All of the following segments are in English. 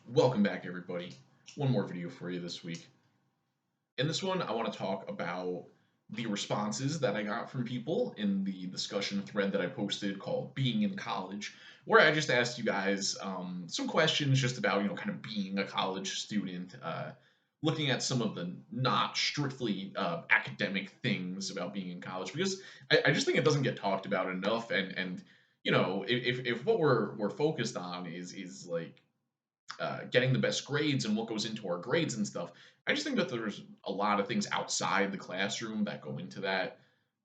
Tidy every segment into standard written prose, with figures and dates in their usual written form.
Welcome back, everybody. One more video for you this week. In this one, I want to talk about the responses that I got from people in the discussion thread that I posted called Being in College, where I just asked you guys some questions just about, kind of being a college student, looking at some of the not strictly academic things about being in college, because I just think it doesn't get talked about enough. And if what we're focused on is like getting the best grades and what goes into our grades and stuff. I just think that there's a lot of things outside the classroom that go into that.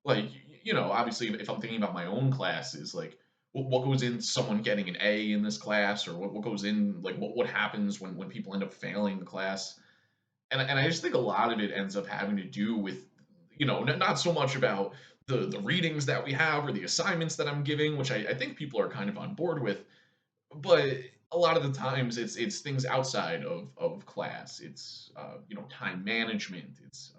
Like, obviously, if I'm thinking about my own classes, like what goes into someone getting an A in this class, or what goes in, like what happens when people end up failing the class. And I just think a lot of it ends up having to do with, not so much about the readings that we have or the assignments that I'm giving, which I think people are kind of on board with, but a lot of the times it's things outside of class. It's time management. It's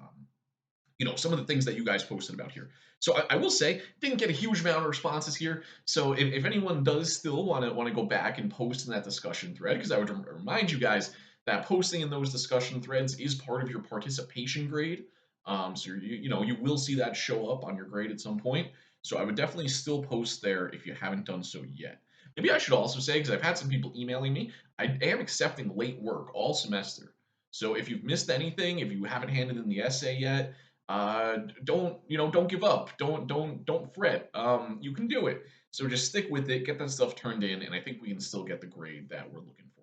some of the things that you guys posted about here. So I will say didn't get a huge amount of responses here. So if anyone does still want to go back and post in that discussion thread, because I would remind you guys that posting in those discussion threads is part of your participation grade. So you will see that show up on your grade at some point. So I would definitely still post there if you haven't done so yet. Maybe I should also say, because I've had some people emailing me, I am accepting late work all semester. So if you've missed anything, if you haven't handed in the essay yet, don't give up. Don't fret. You can do it. So just stick with it, get that stuff turned in, and I think we can still get the grade that we're looking for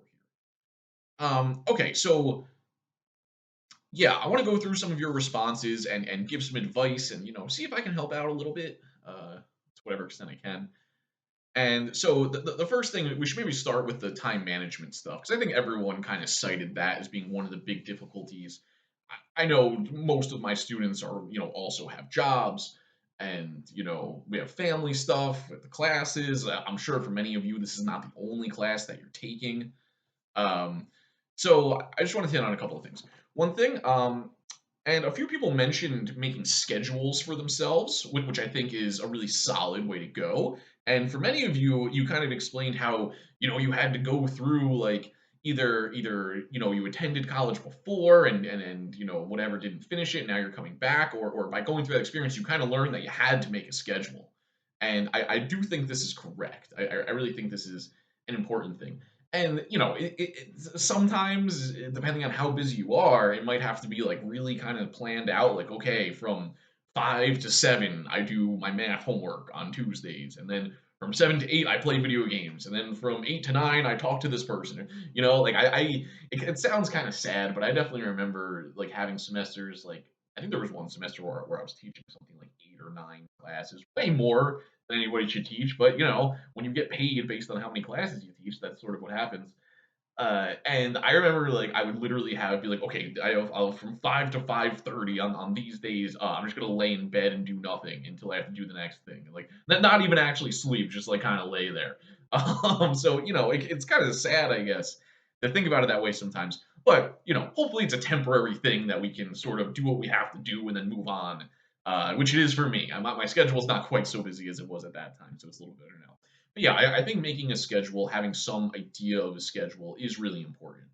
here. Okay, so yeah, I want to go through some of your responses and give some advice and see if I can help out a little bit, to whatever extent I can. And so the first thing, we should maybe start with the time management stuff, because I think everyone kind of cited that as being one of the big difficulties. I know most of my students are, also have jobs, and we have family stuff with the classes. I'm sure for many of you this is not the only class that you're taking. Um, so I just want to hit on a couple of things. One thing, and a few people mentioned making schedules for themselves, which I think is a really solid way to go. And for many of you, you kind of explained how, you had to go through like either you attended college before and whatever, didn't finish it, now you're coming back, or by going through that experience, you kind of learned that you had to make a schedule. And I do think this is correct. I really think this is an important thing. And sometimes, depending on how busy you are, it might have to be like really kind of planned out. Like, okay, from 5 to 7, I do my math homework on Tuesdays, and then from 7 to 8, I play video games, and then from 8 to 9, I talk to this person. Like it sounds kind of sad, but I definitely remember like having semesters like I think there was one semester where I was teaching something like 8 or 9 classes, way more than anybody should teach. But when you get paid based on how many classes you teach, that's sort of what happens. And I remember like I would literally have be like, okay, I'll from 5 to 5:30 on these days. I'm just gonna lay in bed and do nothing until I have to do the next thing. Like not even actually sleep, just like kind of lay there. So it's kind of sad, I guess, to think about it that way sometimes. But hopefully it's a temporary thing that we can sort of do what we have to do and then move on. Which it is for me. My schedule is not quite so busy as it was at that time, so it's a little better now. But yeah, I think making a schedule, having some idea of a schedule is really important.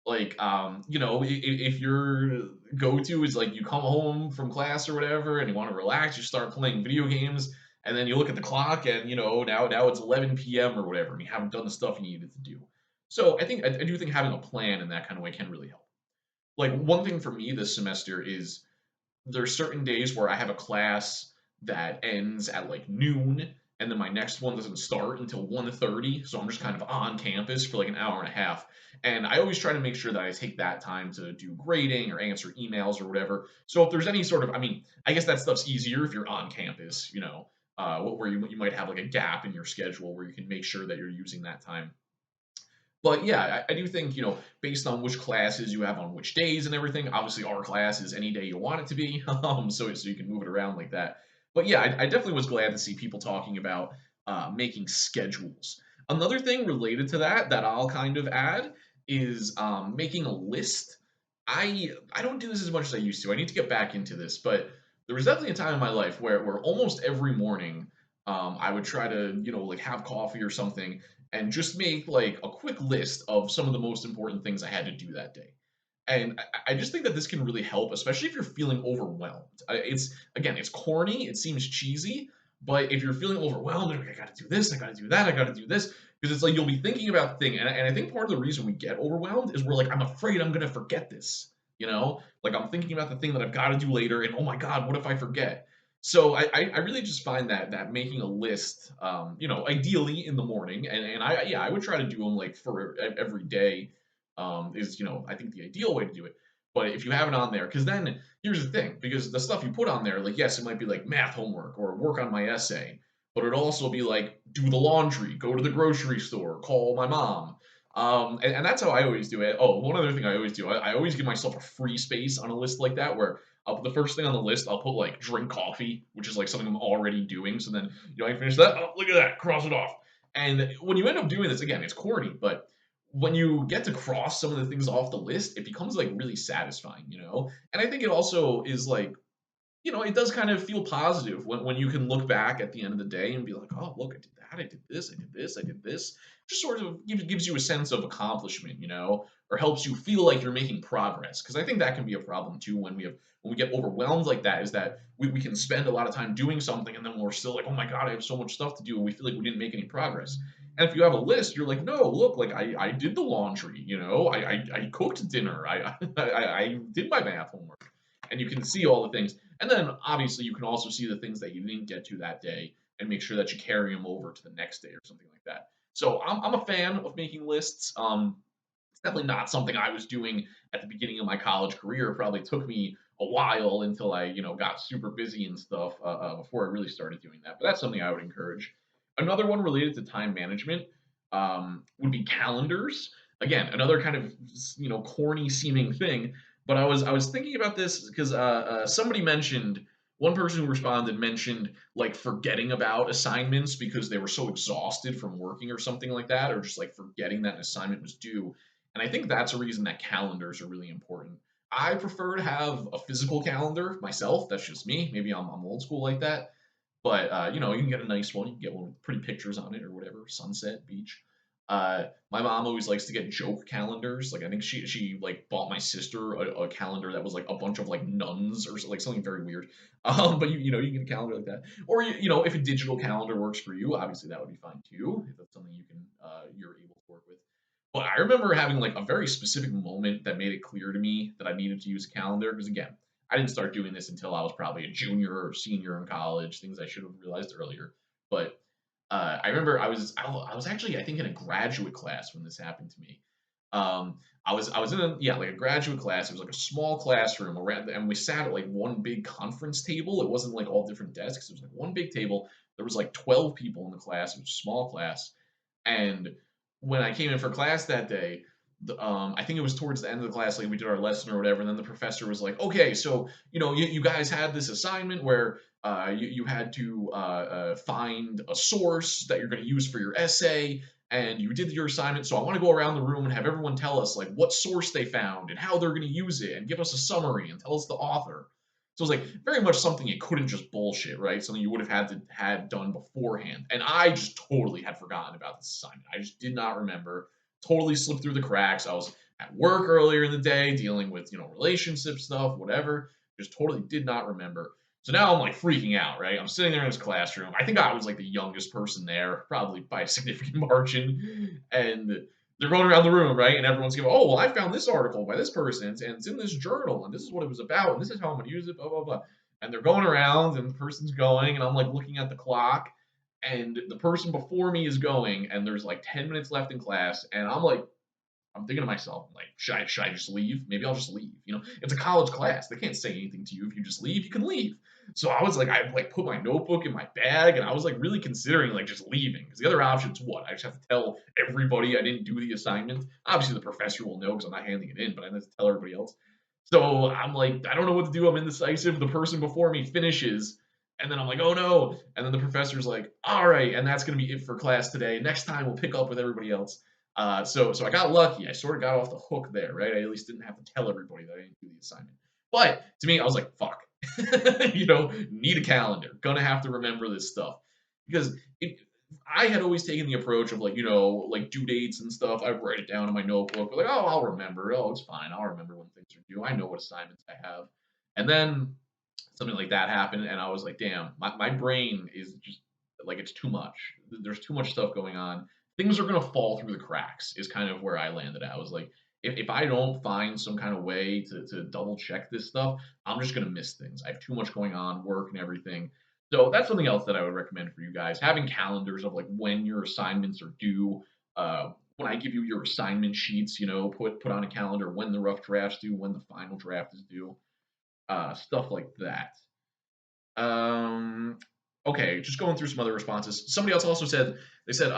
Like, if your go-to is like you come home from class or whatever and you want to relax, you start playing video games, and then you look at the clock and now it's 11 p.m. or whatever, and you haven't done the stuff you needed to do. So I do think having a plan in that kind of way can really help. Like one thing for me this semester is there's certain days where I have a class that ends at like noon, and then my next one doesn't start until 1:30, so I'm just kind of on campus for like an hour and a half. And I always try to make sure that I take that time to do grading or answer emails or whatever. So if there's any sort of, I mean, I guess that stuff's easier if you're on campus, where you might have like a gap in your schedule where you can make sure that you're using that time. But yeah, I do think, based on which classes you have on which days and everything, obviously our class is any day you want it to be, so you can move it around like that. But yeah, I definitely was glad to see people talking about making schedules. Another thing related to that I'll kind of add is making a list. I don't do this as much as I used to. I need to get back into this, but there was definitely a time in my life where almost every morning I would try to like have coffee or something and just make like a quick list of some of the most important things I had to do that day. And I just think that this can really help, especially if you're feeling overwhelmed. It's again, it's corny, it seems cheesy, but if you're feeling overwhelmed, like, I got to do this, I got to do that, I got to do this, because it's like you'll be thinking about the thing, and I think part of the reason we get overwhelmed is we're like, I'm afraid I'm gonna forget this, like I'm thinking about the thing that I've got to do later, and oh my god, what if I forget? So I really just find that making a list, ideally in the morning, and I would try to do them like for every day, is I think the ideal way to do it. But if you have it on there, because then here's the thing, because the stuff you put on there, like yes, it might be like math homework or work on my essay, but it'd also be like do the laundry, go to the grocery store, call my mom. And that's how I always do it. Oh, one other thing I always do, I always give myself a free space on a list like that where I'll put the first thing on the list, I'll put like drink coffee, which is like something I'm already doing. So then, I finish that. Oh, look at that, cross it off. And when you end up doing this, again, it's corny, but when you get to cross some of the things off the list, it becomes like really satisfying. And I think it also is like, it does kind of feel positive when you can look back at the end of the day and be like, oh, look, I did that, I did this, I did this, I did this. Just sort of gives you a sense of accomplishment, or helps you feel like you're making progress. Because I think that can be a problem too when we get overwhelmed like that, is that we can spend a lot of time doing something and then we're still like, oh my God, I have so much stuff to do, and we feel like we didn't make any progress. And if you have a list, you're like, no, look, like I did the laundry, I cooked dinner, I did my math homework, and you can see all the things. And then obviously you can also see the things that you didn't get to that day and make sure that you carry them over to the next day or something like that. So I'm a fan of making lists. It's definitely not something I was doing at the beginning of my college career. It probably took me a while until I got super busy and stuff before I really started doing that. But that's something I would encourage. Another one related to time management would be calendars. Again, another kind of corny seeming thing, but I was thinking about this because somebody mentioned, one person who responded mentioned like forgetting about assignments because they were so exhausted from working or something like that, or just like forgetting that an assignment was due. And I think that's a reason that calendars are really important. I prefer to have a physical calendar myself. That's just me. Maybe I'm old school like that. But you can get a nice one. You can get one with pretty pictures on it or whatever, sunset, beach. My mom always likes to get joke calendars. Like I think she like bought my sister a calendar that was like a bunch of like nuns or like something very weird. But you get a calendar like that, or if a digital calendar works for you, obviously that would be fine too. If that's something you're able to work with. But I remember having like a very specific moment that made it clear to me that I needed to use a calendar because again, I didn't start doing this until I was probably a junior or senior in college, things I should have realized earlier. But I remember I was actually I think in a graduate class when this happened to me. I was in like a graduate class. It was like a small classroom around, and we sat at like one big conference table. It wasn't like all different desks. It was like one big table. There was like 12 people in the class. It was a small class, and when I came in for class that day, I think it was towards the end of the class, like we did our lesson or whatever, and then the professor was like, "Okay, so you guys had this assignment where you had to find a source that you're going to use for your essay, and you did your assignment. So I want to go around the room and have everyone tell us like what source they found and how they're going to use it, and give us a summary and tell us the author." So it was like very much something you couldn't just bullshit, right? Something you would have had done beforehand. And I just totally had forgotten about this assignment. I just did not remember. Totally slipped through the cracks. I was at work earlier in the day dealing with relationship stuff, whatever. Just totally did not remember. So now I'm like freaking out, right? I'm sitting there in this classroom. I think I was like the youngest person there, probably by a significant margin. And they're going around the room, right? And everyone's going, oh, well, I found this article by this person, and it's in this journal, and this is what it was about, and this is how I'm going to use it, blah, blah, blah. And they're going around, and the person's going, and I'm like looking at the clock, and the person before me is going, and there's like 10 minutes left in class, and I'm thinking to myself, like, should I just leave? Maybe I'll just leave. It's a college class. They can't say anything to you. If you just leave, you can leave. So I was like, I like put my notebook in my bag, and I was like really considering like just leaving, because the other option's what? I just have to tell everybody I didn't do the assignment. Obviously, the professor will know because I'm not handing it in, but I have to tell everybody else. So I'm like, I don't know what to do. I'm indecisive. The person before me finishes, and then I'm like, oh no. And then the professor's like, all right, and that's gonna be it for class today. Next time we'll pick up with everybody else. So I got lucky. I sort of got off the hook there, right? I at least didn't have to tell everybody that I didn't do the assignment. But to me, I was like, fuck. Need a calendar. Gonna have to remember this stuff. Because I had always taken the approach of like, like due dates and stuff. I'd write it down in my notebook, but like, oh, I'll remember. Oh, it's fine. I'll remember when things are due. I know what assignments I have. And then something like that happened, and I was like, damn, my brain is just like it's too much. There's too much stuff going on. Things are gonna fall through the cracks. Is kind of where I landed at. I was like, if I don't find some kind of way to double check this stuff, I'm just gonna miss things. I have too much going on, work and everything. So that's something else that I would recommend for you guys. Having calendars of like when your assignments are due. When I give you your assignment sheets, put on a calendar when the rough draft's due, when the final draft is due, stuff like that. Um, okay, just going through some other responses. Somebody else also said they said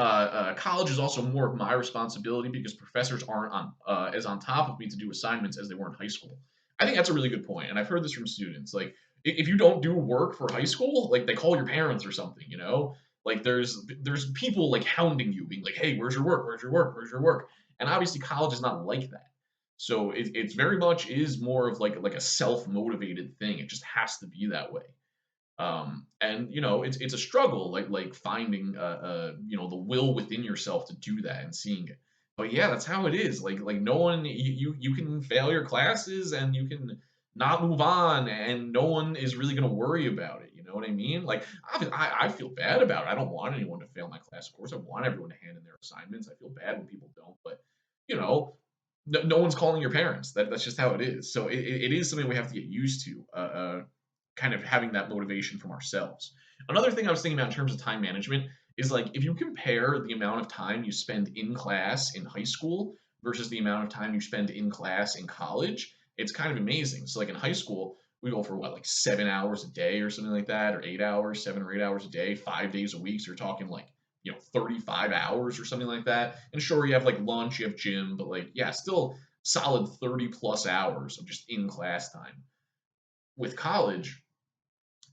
college is also more of my responsibility because professors aren't on top of me to do assignments as they were in high school. I think that's a really good point, and I've heard this from students. Like if you don't do work for high school, like they call your parents or something. Like there's people like hounding you, being like, "Hey, where's your work? Where's your work? Where's your work?" And obviously, college is not like that. So it's very much is more of like a self motivated thing. It just has to be that way. And it's a struggle, like finding the will within yourself to do that and seeing it. But yeah, that's how it is. Like no one, you can fail your classes and you can not move on, and no one is really gonna worry about it. You know what I mean? Like I feel bad about it. I don't want anyone to fail my class. Of course, I want everyone to hand in their assignments. I feel bad when people don't, but you know. No one's calling your parents. That's just how it is. So it is something we have to get used to. Kind of having that motivation from ourselves. Another thing I was thinking about in terms of time management is like if you compare the amount of time you spend in class in high school versus the amount of time you spend in class in college, it's kind of amazing. So like in high school, we go for what, like 7 hours a day or something like that, or 8 hours, 7 or 8 hours a day, 5 days a week. So you're talking like 35 hours or something like that. And sure, you have like lunch, you have gym, but like yeah, still solid 30 plus hours of just in class time. With college,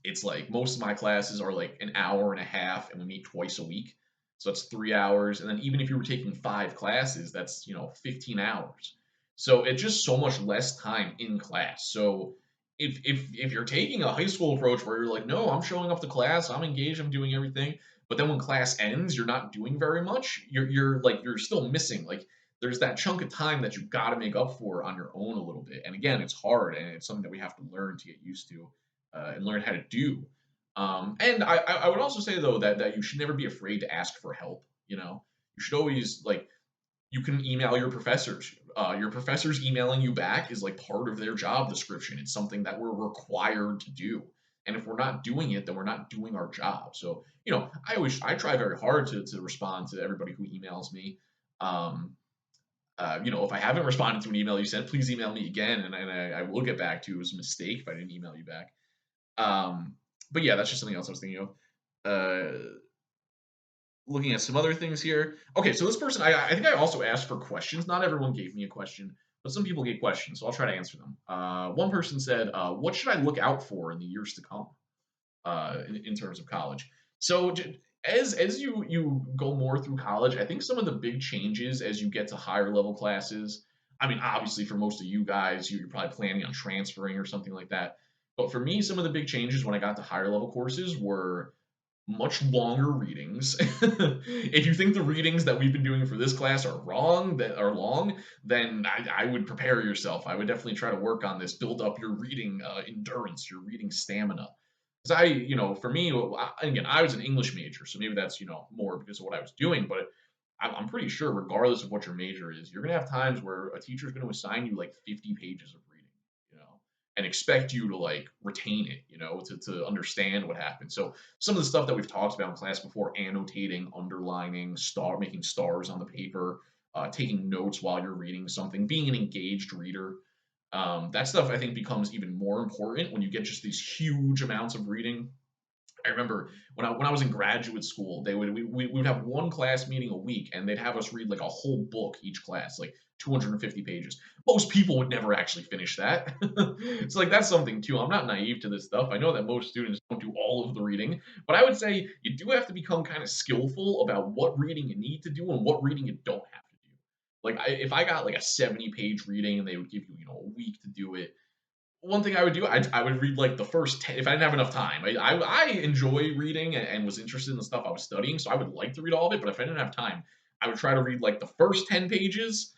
it's like most of my classes are like an hour and a half and we meet twice a week. So that's 3 hours. And then even if you were taking 5 classes, that's 15 hours. So it's just so much less time in class. So if you're taking a high school approach where you're like, no, I'm showing up to class, I'm engaged, I'm doing everything, but then when class ends, you're not doing very much, you're still missing. Like there's that chunk of time that you've got to make up for on your own a little bit. And again, it's hard and it's something that we have to learn to get used to and learn how to do. And I would also say though that you should never be afraid to ask for help. You should always like you can email your professors. Your professors emailing you back is like part of their job description. It's something that we're required to do. And if we're not doing it, then we're not doing our job. So, I try very hard to respond to everybody who emails me. Um, if I haven't responded to an email you sent, please email me again, and I will get back to you. It was a mistake if I didn't email you back. Um, but yeah, that's just something else I was thinking of. Looking at some other things here. Okay, so this person, I think I also asked for questions. Not everyone gave me a question, but some people gave questions, so I'll try to answer them. One person said, "What should I look out for in the years to come in terms of college?" So as you go more through college, I think some of the big changes as you get to higher level classes. I mean, obviously for most of you guys, you're probably planning on transferring or something like that. But for me, some of the big changes when I got to higher level courses were much longer readings. If you think the readings that we've been doing for this class are wrong, that are long, then I would prepare yourself. I would definitely try to work on this, build up your reading endurance, your reading stamina. Because for me, again, I was an English major, so maybe that's more because of what I was doing. But I'm pretty sure, regardless of what your major is, you're gonna have times where a teacher's gonna assign you like 50 pages of reading, and expect you to like retain it, to understand what happened. So some of the stuff that we've talked about in class before, annotating, underlining, making stars on the paper, taking notes while you're reading something, being an engaged reader. That stuff I think becomes even more important when you get just these huge amounts of reading. I remember when I was in graduate school, we would have one class meeting a week, and they'd have us read like a whole book each class, like 250 pages. Most people would never actually finish that. So like that's something too. I'm not naive to this stuff. I know that most students don't do all of the reading, but I would say you do have to become kind of skillful about what reading you need to do and what reading you don't have to do. Like if I got like a 70-page reading and they would give you a week to do it, one thing I would do, I would read like the first 10 if I didn't have enough time. I enjoy reading and was interested in the stuff I was studying, so I would like to read all of it. But if I didn't have time, I would try to read like the first 10 pages,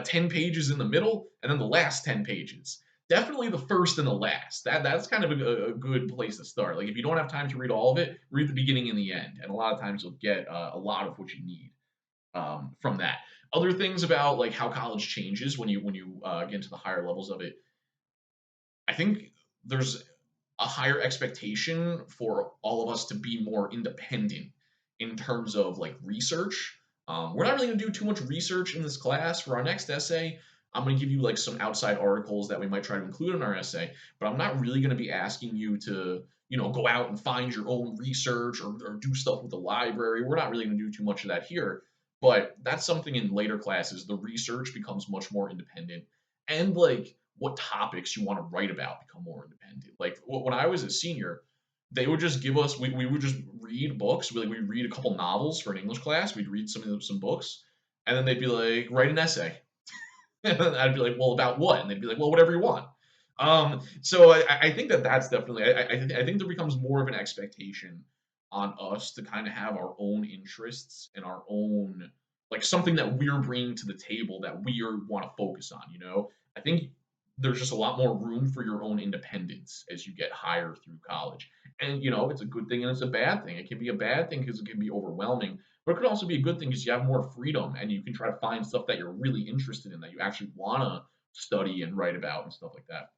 10 pages in the middle, and then the last 10 pages. Definitely the first and the last. That's kind of a good place to start. Like if you don't have time to read all of it, read the beginning and the end, and a lot of times you'll get a lot of what you need from that. Other things about like how college changes when you get into the higher levels of it, I think there's a higher expectation for all of us to be more independent in terms of like research. We're not really going to do too much research in this class. For our next essay, I'm going to give you like some outside articles that we might try to include in our essay, but I'm not really going to be asking you to, go out and find your own research or do stuff with the library. We're not really going to do too much of that here, but that's something in later classes. The research becomes much more independent, and like what topics you want to write about become more independent. Like when I was a senior, they would just give us we would just read books. We'd read a couple novels for an English class. We'd read some books, and then they'd be like, write an essay. And then I'd be like, well, about what? And they'd be like, well, whatever you want. So I think that that's definitely I think there becomes more of an expectation on us to kind of have our own interests and our own like something that we're bringing to the table that we want to focus on. I think there's just a lot more room for your own independence as you get higher through college. And it's a good thing and it's a bad thing. It can be a bad thing because it can be overwhelming, but it could also be a good thing because you have more freedom and you can try to find stuff that you're really interested in that you actually want to study and write about and stuff like that.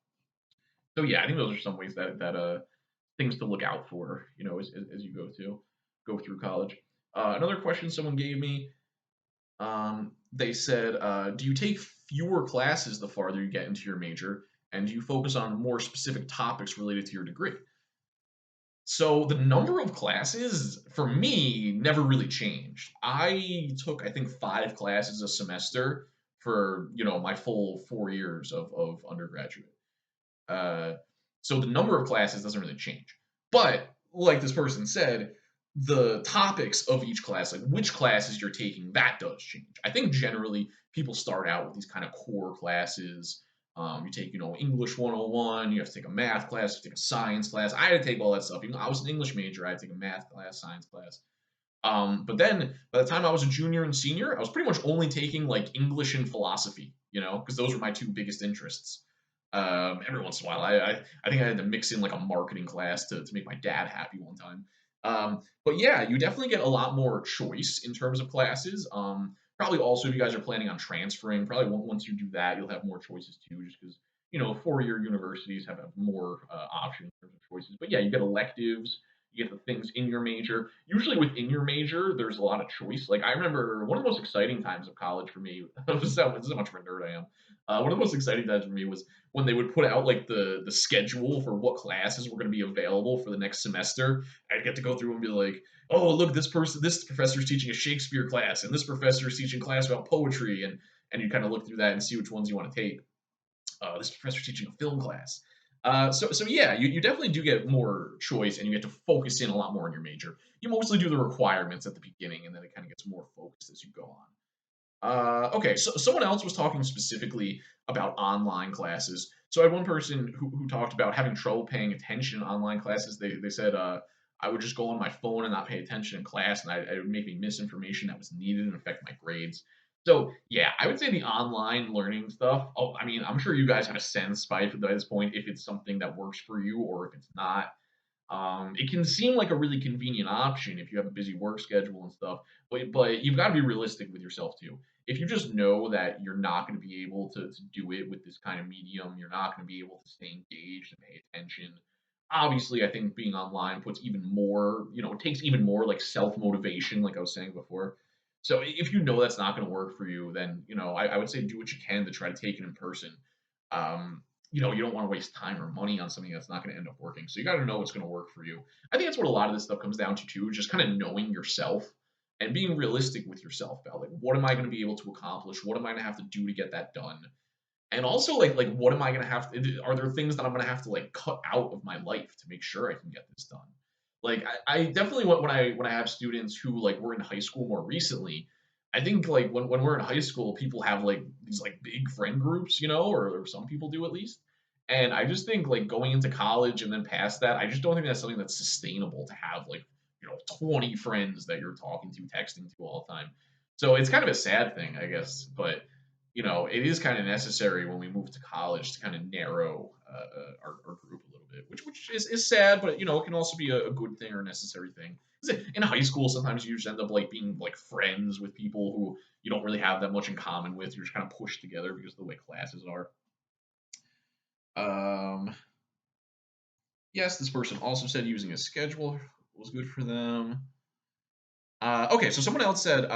So yeah, I think those are some ways that things to look out for, as you go through college. Another question someone gave me, they said, do you take fewer classes the farther you get into your major, and do you focus on more specific topics related to your degree? So the number of classes for me never really changed. I took, I think, 5 classes a semester for my full 4 years of undergraduate. Uh, so the number of classes doesn't really change. But like this person said, the topics of each class, like which classes you're taking, that does change. I think generally people start out with these kind of core classes. You take, English 101, you have to take a math class, you take a science class. I had to take all that stuff. Even though I was an English major, I had to take a math class, science class. But then by the time I was a junior and senior, I was pretty much only taking like English and philosophy, because those were my two biggest interests. Every once in a while, I think I had to mix in like a marketing class to make my dad happy one time. But yeah, you definitely get a lot more choice in terms of classes. Probably also if you guys are planning on transferring, probably once you do that, you'll have more choices too, just because 4-year universities have more options in terms of choices. But yeah, you get electives, you get the things in your major. Usually within your major, there's a lot of choice. Like I remember one of the most exciting times of college for me. This is how much of a nerd I am. One of the most exciting times for me was when they would put out like the schedule for what classes were going to be available for the next semester. I'd get to go through and be like, oh look, this professor is teaching a Shakespeare class, and this professor is teaching class about poetry, and you kind of look through that and see which ones you want to take. This professor is teaching a film class. So yeah, you definitely do get more choice, and you get to focus in a lot more on your major. You mostly do the requirements at the beginning, and then it kind of gets more focused as you go on. Okay, so someone else was talking specifically about online classes. So I had one person who talked about having trouble paying attention in online classes. They said I would just go on my phone and not pay attention in class, and it would make me miss information that was needed and affect my grades. So yeah, I would say the online learning stuff. Oh, I mean, I'm sure you guys have a sense by this point if it's something that works for you or if it's not. It can seem like a really convenient option if you have a busy work schedule and stuff, but you've got to be realistic with yourself too. If you just know that you're not going to be able to do it with this kind of medium, you're not going to be able to stay engaged and pay attention. Obviously, I think being online puts even more, it takes even more like self motivation, like I was saying before. So if you know that's not going to work for you, then I would say do what you can to try to take it in person. You don't want to waste time or money on something that's not going to end up working. So you got to know what's going to work for you. I think that's what a lot of this stuff comes down to too, just kind of knowing yourself and being realistic with yourself about like what am I going to be able to accomplish? What am I going to have to do to get that done? And also like what am I going to have to are there things that I'm going to have to like cut out of my life to make sure I can get this done? Like I definitely when I have students who like were in high school more recently, I think like when we're in high school, people have like these like big friend groups, or some people do at least. And I just think like going into college and then past that, I just don't think that's something that's sustainable to have like, 20 friends that you're talking to, texting to all the time. So it's kind of a sad thing, I guess, but it is kind of necessary when we move to college to kind of narrow our group a little bit, which is sad, but it can also be a good thing or a necessary thing. 'Cause in high school, sometimes you just end up like being like friends with people who you don't really have that much in common with. You're just kind of pushed together because of the way classes are. Um, yes, this person also said using a schedule was good for them. Okay, so someone else said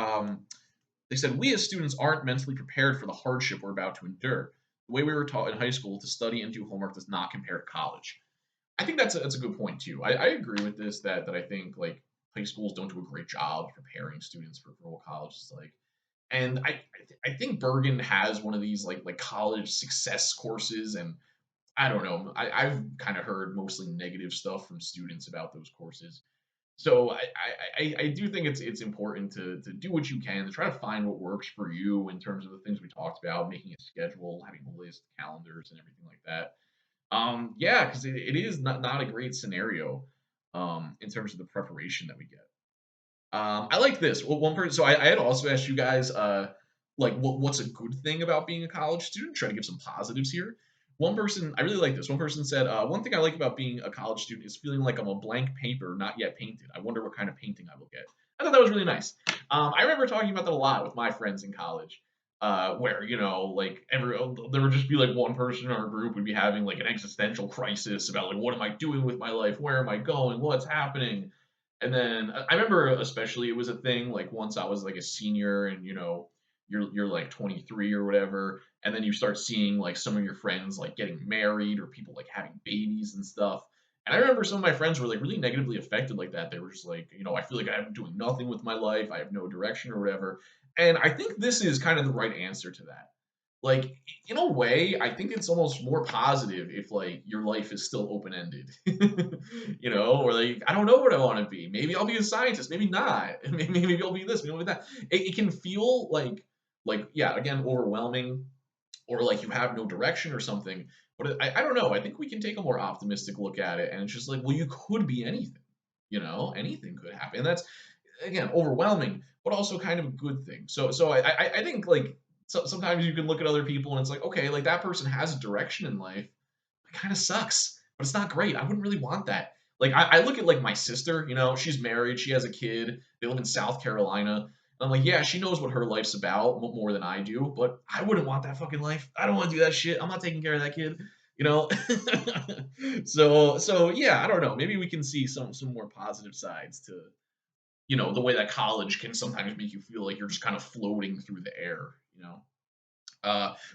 they said we as students aren't mentally prepared for the hardship we're about to endure. The way we were taught in high school to study and do homework does not compare to college. I think that's a good point too. I agree with this that I think like high schools don't do a great job preparing students for what college is like. And I think Bergen has one of these like college success courses, and I don't know. I've kind of heard mostly negative stuff from students about those courses. So I do think it's important to do what you can to try to find what works for you in terms of the things we talked about, making a schedule, having a list, calendars, and everything like that. Yeah, because it is not a great scenario in terms of the preparation that we get. I like this. Well, one person. So I had also asked you guys, like, what's a good thing about being a college student? Try to give some positives here. One person, I really like this. One person said, one thing I like about being a college student is feeling like I'm a blank paper, not yet painted. I wonder what kind of painting I will get. I thought that was really nice. I remember talking about that a lot with my friends in college, where like there would just be like one person in our group would be having like an existential crisis about like what am I doing with my life, where am I going, what's happening, and then I remember especially it was a thing like once I was like a senior and you're like 23 or whatever, and then you start seeing like some of your friends like getting married or people like having babies and stuff. And I remember some of my friends were like really negatively affected like that. They were just like, I feel like I'm doing nothing with my life. I have no direction or whatever. And I think this is kind of the right answer to that. Like in a way, I think it's almost more positive if like your life is still open ended, or like I don't know what I want to be. Maybe I'll be a scientist, maybe not. Maybe I'll be this, maybe I'll be that. It can feel like yeah, again, overwhelming or like you have no direction or something. But I don't know. I think we can take a more optimistic look at it, and it's just like, well, you could be anything. Anything could happen. And that's again overwhelming, but also kind of a good thing. So I think like sometimes you can look at other people and it's like, okay, like that person has a direction in life. It kind of sucks, but it's not great. I wouldn't really want that. Like I look at like my sister, she's married, she has a kid, they live in South Carolina. I'm like, yeah, she knows what her life's about more than I do, but I wouldn't want that fucking life. I don't want to do that shit. I'm not taking care of that kid, you know. So yeah, I don't know. Maybe we can see some more positive sides to the way that college can sometimes make you feel like you're just kind of floating through the air.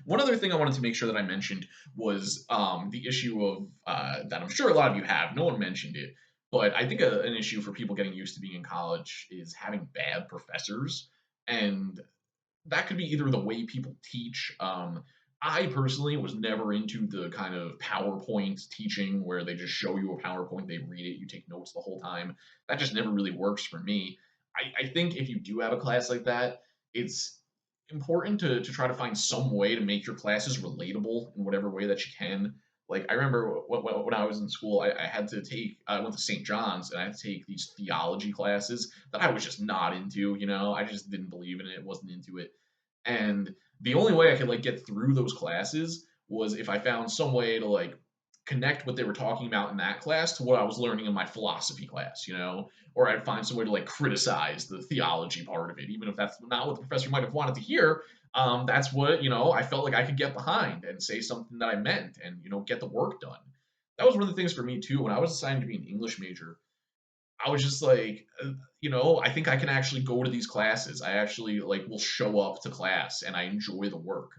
One other thing I wanted to make sure that I mentioned was the issue of that I'm sure a lot of you have. No one mentioned it, but I think an issue for people getting used to being in college is having bad professors, and that could be either the way people teach. I personally was never into the kind of PowerPoint teaching where they just show you a PowerPoint, they read it, you take notes the whole time. That just never really works for me. I think if you do have a class like that, it's important to try to find some way to make your classes relatable in whatever way that you can. Like I remember when I was in school, I went to St. John's and I had to take these theology classes that I was just not into. I just didn't believe in it, wasn't into it, and the only way I could like get through those classes was if I found some way to like connect what they were talking about in that class to what I was learning in my philosophy class, or I'd find some way to like criticize the theology part of it, even if that's not what the professor might have wanted to hear. That's what I felt like I could get behind and say something that I meant, and get the work done. That was one of the things for me too. When I was assigned to be an English major, I was just like, I think I can actually go to these classes. I actually like will show up to class and I enjoy the work.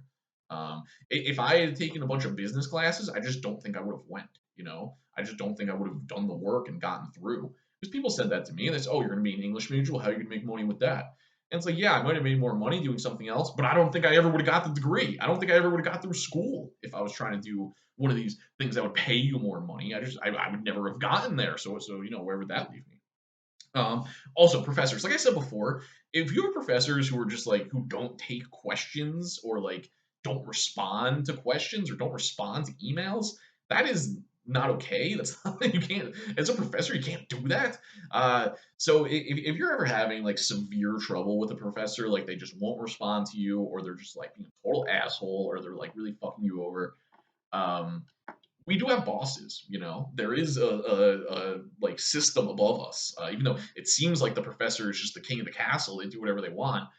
If I had taken a bunch of business classes, I just don't think I would have went. I just don't think I would have done the work and gotten through. Because people said that to me. They said, "Oh, you're going to be an English major. Well, how are you going to make money with that?" And it's like, yeah, I might have made more money doing something else, but I don't think I ever would have got the degree. I don't think I ever would have got through school if I was trying to do one of these things that would pay you more money. I would never have gotten there. So where would that leave me? Um, Also, professors, like I said before, if you have professors who are just like who don't take questions or like don't respond to questions or don't respond to emails. That is not okay. That's not, you can't, as a professor, you can't do that. So if you're ever having like severe trouble with a professor, like they just won't respond to you, or they're just like being a total asshole, or they're like really fucking you over, um, we do have bosses. There is a like system above us. Even though it seems like the professor is just the king of the castle, they do whatever they want.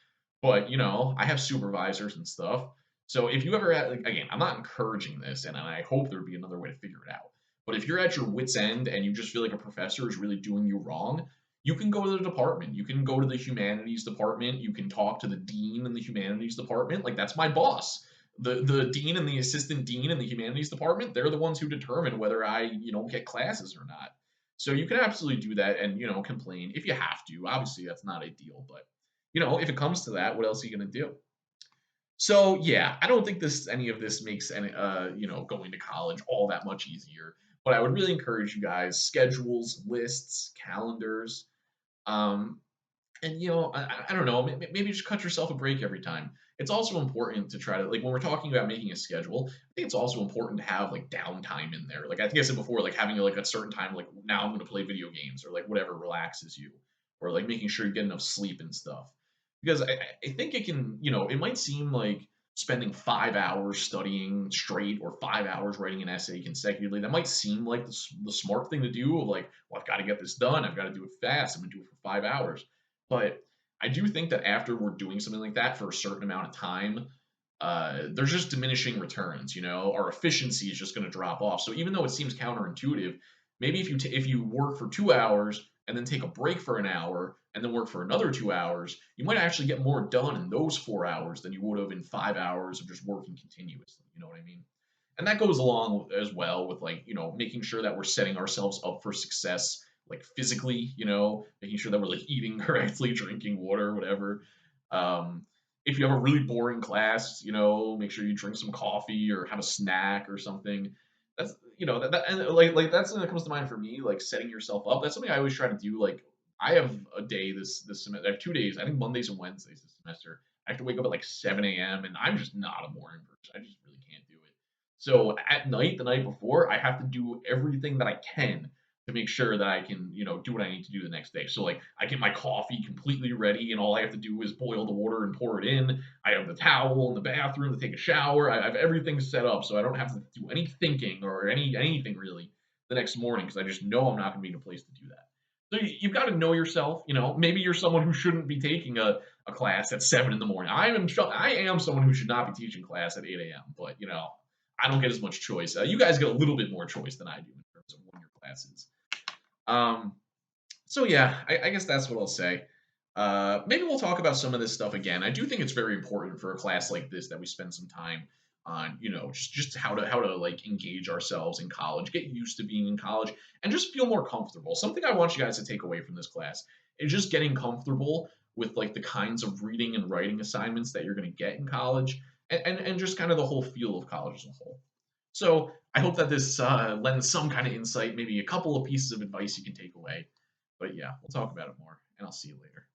But I have supervisors and stuff. So if you ever had, like, again, I'm not encouraging this, and I hope there'd be another way to figure it out. But if you're at your wits' end and you just feel like a professor is really doing you wrong, you can go to the department. You can go to the humanities department. You can talk to the dean in the humanities department. Like that's my boss. The dean and the assistant dean in the humanities department, they're the ones who determine whether I get classes or not. So you can absolutely do that and complain if you have to. Obviously, that's not ideal, but if it comes to that, what else are you going to do? So yeah, I don't think any of this makes any going to college all that much easier. But I would really encourage you guys schedules, lists, calendars. Um, and I don't know, maybe just cut yourself a break every time. It's also important to try to, like, when we're talking about making a schedule, I think it's also important to have like downtime in there. Like I think I said before, like having like a certain time, like now I'm going to play video games or like whatever relaxes you, or like making sure you get enough sleep and stuff. Because I think it can, it might seem like spending 5 hours studying straight or 5 hours writing an essay consecutively, that might seem like the smart thing to do. Of like, well, I've got to get this done. I've got to do it fast. I'm going to do it for 5 hours. But I do think that after we're doing something like that for a certain amount of time, there's just diminishing returns. Our efficiency is just going to drop off. So even though it seems counterintuitive, maybe if you work for 2 hours and then take a break for an hour and then work for another 2 hours, you might actually get more done in those 4 hours than you would have in 5 hours of just working continuously. You know what I mean? And that goes along as well with like making sure that we're setting ourselves up for success, like physically, making sure that we're like eating correctly, drinking water, whatever. um, if you have a really boring class, make sure you drink some coffee or have a snack or something. That's and like that's something that comes to mind for me, like setting yourself up. That's something I always try to do. Like I have a day this semester, I have 2 days, I think Mondays and Wednesdays this semester. I have to wake up at like 7 a.m. and I'm just not a morning person. I just really can't do it. So at night, the night before, I have to do everything that I can to make sure that I can, do what I need to do the next day. So like I get my coffee completely ready and all I have to do is boil the water and pour it in. I have the towel in the bathroom to take a shower. I have everything set up so I don't have to do any thinking or anything really the next morning because I just know I'm not going to be in a place to do that. So you've got to know yourself. Maybe you're someone who shouldn't be taking a class at 7 in the morning. I am someone who should not be teaching class at 8 a.m. But I don't get as much choice. You guys get a little bit more choice than I do in terms of when your classes. Um, so yeah, I guess that's what I'll say. Maybe we'll talk about some of this stuff again. I do think it's very important for a class like this that we spend some time on, just how to like engage ourselves in college, get used to being in college, and just feel more comfortable. Something I want you guys to take away from this class is just getting comfortable with like the kinds of reading and writing assignments that you're going to get in college, and just kind of the whole feel of college as a whole. So I hope that this lends some kind of insight, maybe a couple of pieces of advice you can take away. But yeah, we'll talk about it more, and I'll see you later.